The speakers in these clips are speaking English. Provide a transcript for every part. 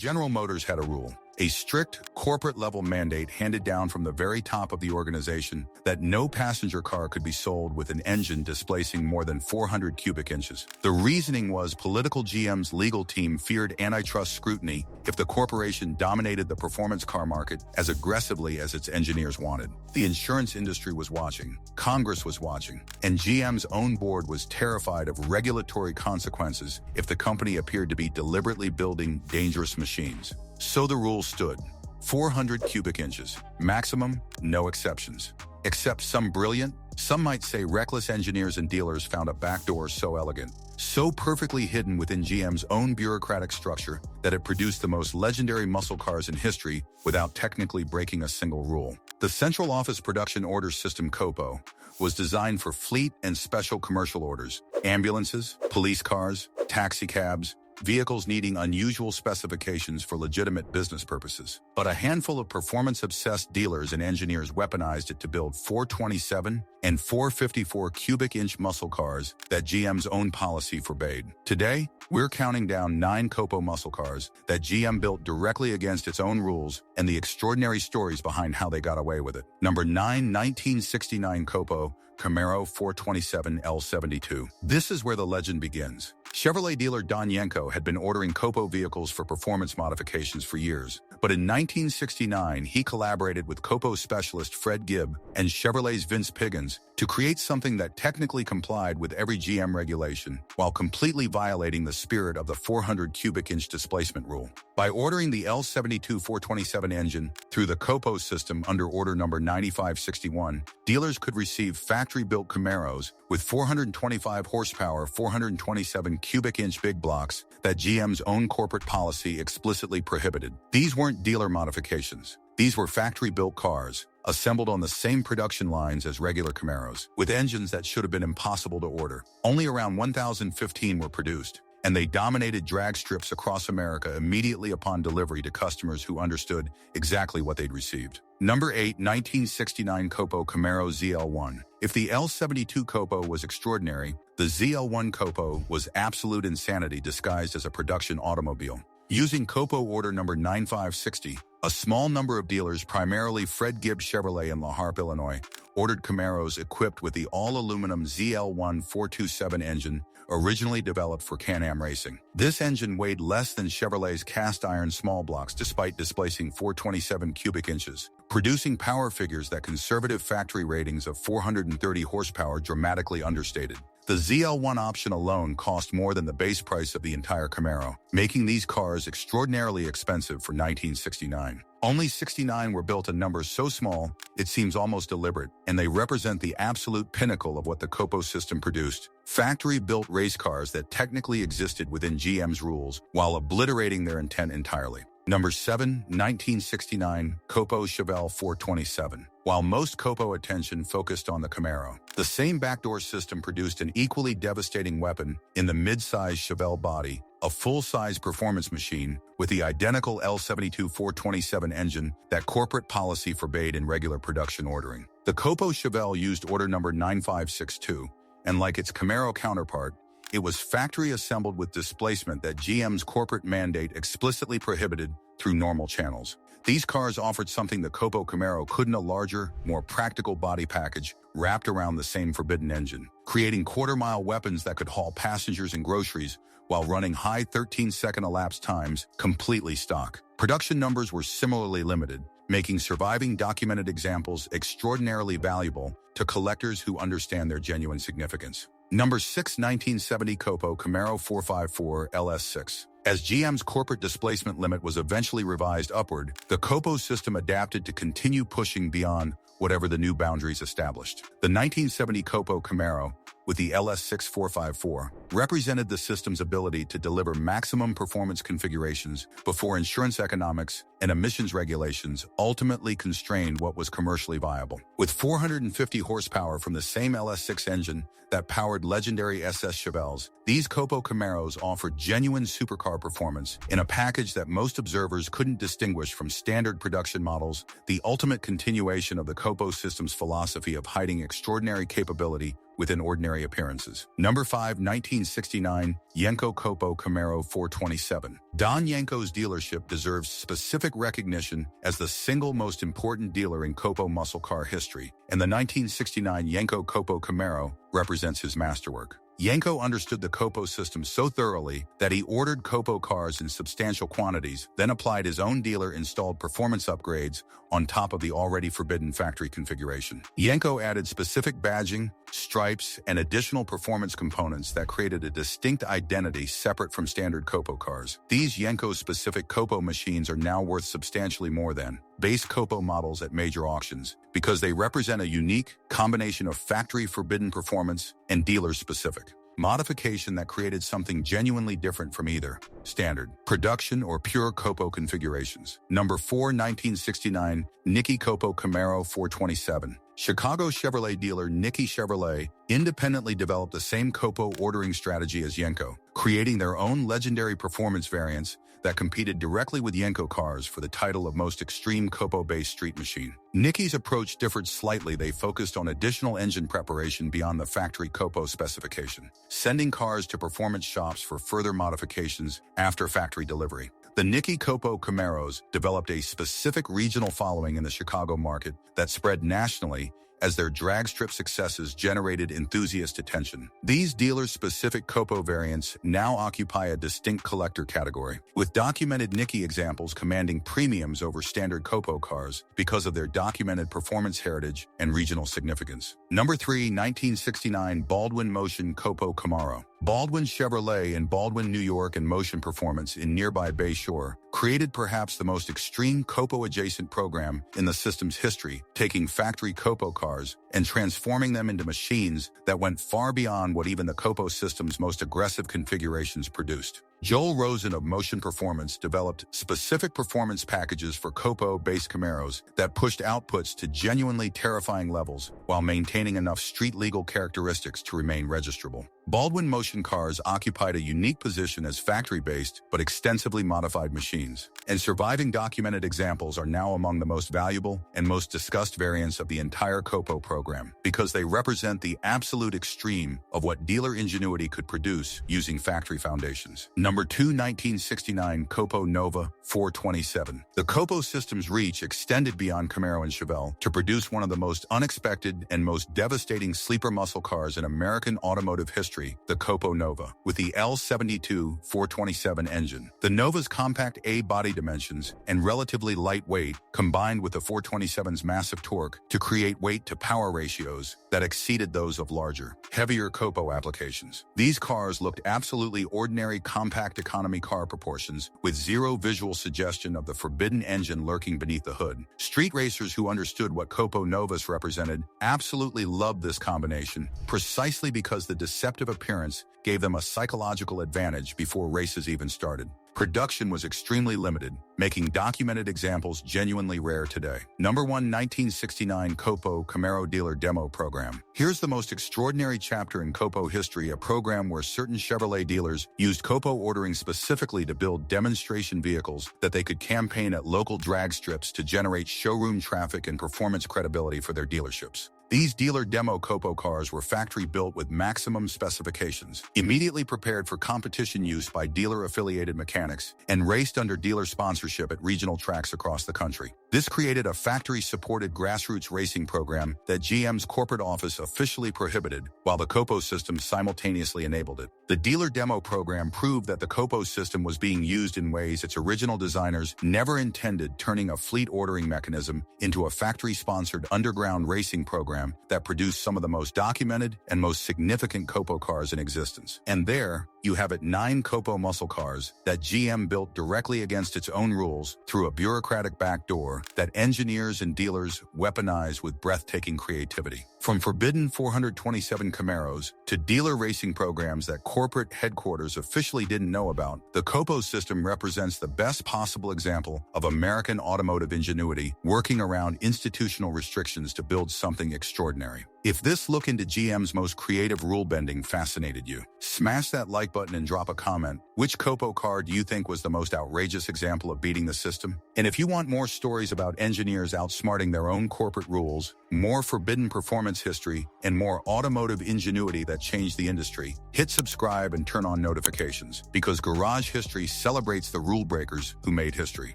General Motors had a rule, a strict corporate-level mandate handed down from the very top of the organization that no passenger car could be sold with an engine displacing more than 400 cubic inches. The reasoning was political GM's legal team feared antitrust scrutiny if the corporation dominated the performance car market as aggressively as its engineers wanted. The insurance industry was watching, Congress was watching, and GM's own board was terrified of regulatory consequences if the company appeared to be deliberately building dangerous machines. So the rule stood: 400 cubic inches, maximum, no exceptions. Except some brilliant, some might say reckless engineers and dealers found a backdoor so elegant, so perfectly hidden within GM's own bureaucratic structure that it produced the most legendary muscle cars in history without technically breaking a single rule. The Central Office Production Order System COPO was designed for fleet and special commercial orders, ambulances, police cars, taxi cabs, vehicles needing unusual specifications for legitimate business purposes. But a handful of performance-obsessed dealers and engineers weaponized it to build 427 and 454 cubic inch muscle cars that GM's own policy forbade. Today, we're counting down 9 COPO muscle cars that GM built directly against its own rules and the extraordinary stories behind how they got away with it. Number 9, 1969 COPO Camaro 427 L72. This is where the legend begins. Chevrolet dealer Don Yenko had been ordering COPO vehicles for performance modifications for years, but in 1969 he collaborated with COPO specialist Fred Gibb and Chevrolet's Vince Piggins to create something that technically complied with every GM regulation while completely violating the spirit of the 400 cubic inch displacement rule. By ordering the L72 427 engine through the COPO system under order number 9561, dealers could receive factory-built Camaros with 425 horsepower, 427 cubic inch big blocks that GM's own corporate policy explicitly prohibited. These weren't dealer modifications. These were factory-built cars, assembled on the same production lines as regular Camaros, with engines that should have been impossible to order. Only around 1,015 were produced, and they dominated drag strips across America immediately upon delivery to customers who understood exactly what they'd received. Number 8, 1969 COPO Camaro ZL1. If the L72 COPO was extraordinary, the ZL1 COPO was absolute insanity disguised as a production automobile. Using COPO order number 9560, a small number of dealers, primarily Fred Gibb Chevrolet in La Harpe, Illinois, ordered Camaros equipped with the all-aluminum ZL1 427 engine originally developed for Can-Am racing. This engine weighed less than Chevrolet's cast-iron small blocks despite displacing 427 cubic inches, producing power figures that conservative factory ratings of 430 horsepower dramatically understated. The ZL1 option alone cost more than the base price of the entire Camaro, making these cars extraordinarily expensive for 1969. Only 69 were built, a number so small it seems almost deliberate, and they represent the absolute pinnacle of what the COPO system produced. Factory-built race cars that technically existed within GM's rules while obliterating their intent entirely. Number 7, 1969 COPO Chevelle 427. While most COPO attention focused on the Camaro, the same backdoor system produced an equally devastating weapon in the mid-size Chevelle body, a full-size performance machine with the identical L72 427 engine that corporate policy forbade in regular production ordering. The COPO Chevelle used order number 9562, and like its Camaro counterpart, it was factory assembled with displacement that GM's corporate mandate explicitly prohibited through normal channels. These cars offered something the COPO Camaro couldn't: a larger, more practical body package wrapped around the same forbidden engine, creating quarter-mile weapons that could haul passengers and groceries while running high 13-second elapsed times completely stock. Production numbers were similarly limited, making surviving documented examples extraordinarily valuable to collectors who understand their genuine significance. Number 6, 1970 COPO Camaro 454 LS6. As GM's corporate displacement limit was eventually revised upward, the COPO system adapted to continue pushing beyond whatever the new boundaries established. The 1970 COPO Camaro, with the LS6 454, represented the system's ability to deliver maximum performance configurations before insurance economics and emissions regulations ultimately constrained what was commercially viable. With 450 horsepower from the same LS6 engine that powered legendary SS Chevelles, these COPO Camaros offered genuine supercar performance in a package that most observers couldn't distinguish from standard production models, the ultimate continuation of the COPO system's philosophy of hiding extraordinary capability within ordinary appearances. Number 5, 1969 Yenko COPO Camaro 427. Don Yenko's dealership deserves specific recognition as the single most important dealer in COPO muscle car history, and the 1969 Yenko COPO Camaro represents his masterwork. Yenko understood the COPO system so thoroughly that he ordered COPO cars in substantial quantities, then applied his own dealer-installed performance upgrades on top of the already forbidden factory configuration. Yenko added specific badging, stripes, and additional performance components that created a distinct identity separate from standard COPO cars. These Yenko-specific COPO machines are now worth substantially more than base COPO models at major auctions because they represent a unique combination of factory-forbidden performance and dealer-specific modification that created something genuinely different from either standard, production, or pure COPO configurations. Number 4, 1969 Nicky COPO Camaro 427. Chicago Chevrolet dealer Nicky Chevrolet independently developed the same COPO ordering strategy as Yenko, creating their own legendary performance variants that competed directly with Yenko cars for the title of most extreme COPO-based street machine. Nicky's approach differed slightly. They focused on additional engine preparation beyond the factory COPO specification, sending cars to performance shops for further modifications after factory delivery. The Nicky COPO Camaros developed a specific regional following in the Chicago market that spread nationally as their drag strip successes generated enthusiast attention. These dealer-specific COPO variants now occupy a distinct collector category, with documented Nicky examples commanding premiums over standard COPO cars because of their documented performance heritage and regional significance. Number 3, 1969 Baldwin Motion COPO Camaro. Baldwin Chevrolet in Baldwin, New York, and Motion Performance in nearby Bay Shore created perhaps the most extreme COPO-adjacent program in the system's history, taking factory COPO cars and transforming them into machines that went far beyond what even the COPO system's most aggressive configurations produced. Joel Rosen of Motion Performance developed specific performance packages for COPO-based Camaros that pushed outputs to genuinely terrifying levels while maintaining enough street-legal characteristics to remain registrable. Baldwin Motion cars occupied a unique position as factory-based but extensively modified machines, and surviving documented examples are now among the most valuable and most discussed variants of the entire COPO program because they represent the absolute extreme of what dealer ingenuity could produce using factory foundations. Number 2, 1969 COPO Nova 427. The COPO system's reach extended beyond Camaro and Chevelle to produce one of the most unexpected and most devastating sleeper muscle cars in American automotive history, the COPO Nova, with the L72 427 engine. The Nova's compact A body dimensions and relatively light weight combined with the 427's massive torque to create weight-to-power ratios that exceeded those of larger, heavier COPO applications. These cars looked absolutely ordinary compact economy car proportions with zero visual suggestion of the forbidden engine lurking beneath the hood. Street racers who understood what COPO Novas represented absolutely loved this combination precisely because the deceptive appearance gave them a psychological advantage before races even started. Production was extremely limited, making documented examples genuinely rare today. Number 1, 1969 COPO Camaro Dealer Demo Program. Here's the most extraordinary chapter in COPO history, a program where certain Chevrolet dealers used COPO ordering specifically to build demonstration vehicles that they could campaign at local drag strips to generate showroom traffic and performance credibility for their dealerships. These dealer demo COPO cars were factory-built with maximum specifications, immediately prepared for competition use by dealer-affiliated mechanics, and raced under dealer sponsorship at regional tracks across the country. This created a factory-supported grassroots racing program that GM's corporate office officially prohibited, while the COPO system simultaneously enabled it. The dealer demo program proved that the COPO system was being used in ways its original designers never intended, turning a fleet ordering mechanism into a factory-sponsored underground racing program that produced some of the most documented and most significant COPO cars in existence. And there, you have it, 9 COPO muscle cars that GM built directly against its own rules through a bureaucratic backdoor that engineers and dealers weaponize with breathtaking creativity. From forbidden 427 Camaros to dealer racing programs that corporate headquarters officially didn't know about, the COPO system represents the best possible example of American automotive ingenuity working around institutional restrictions to build something extraordinary. If this look into GM's most creative rule-bending fascinated you, smash that like button and drop a comment. Which COPO car do you think was the most outrageous example of beating the system? And if you want more stories about engineers outsmarting their own corporate rules, more forbidden performance history, and more automotive ingenuity that changed the industry. Hit subscribe and turn on notifications, because Garage History celebrates the rule breakers who made history.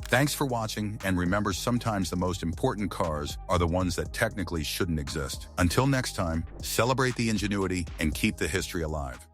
Thanks for watching, and remember, sometimes the most important cars are the ones that technically shouldn't exist. Until next time, celebrate the ingenuity and keep the history alive.